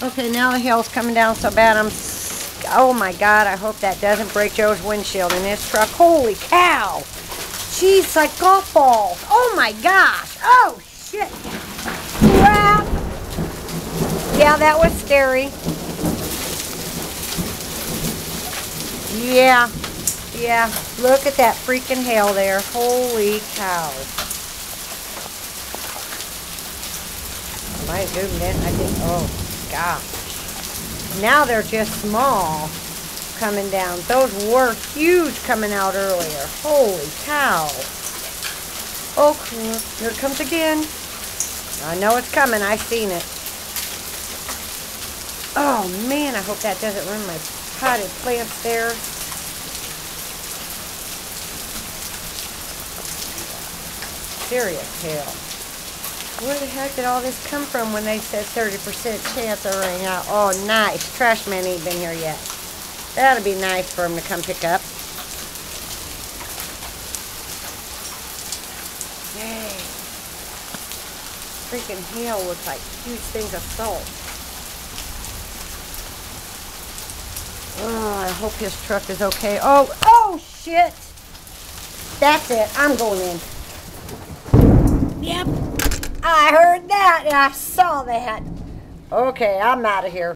Okay, now the hail's coming down so bad. Oh my God, I hope that doesn't break Joe's windshield in his truck. Holy cow. Jeez, like golf balls. Oh my gosh. Oh shit. Crap. Yeah, that was scary. Yeah. Yeah. Look at that freaking hail there. Holy cow. My goodness. I think, oh gosh. Now they're just small coming down. Those were huge coming out earlier. Holy cow. Oh, here it comes again. I know it's coming. I've seen it. Oh, man, I hope that doesn't ruin my potted plants there. Serious hail. Where the heck did all this come from when they said 30% chance of rain out? Oh, nice. Trash man ain't been here yet. That'll be nice for him to come pick up. Dang. Freaking hail looks like huge things of salt. Oh, I hope his truck is okay. Oh, shit. That's it. I'm going in. Yep. I heard that and I saw that. Okay, I'm out of here.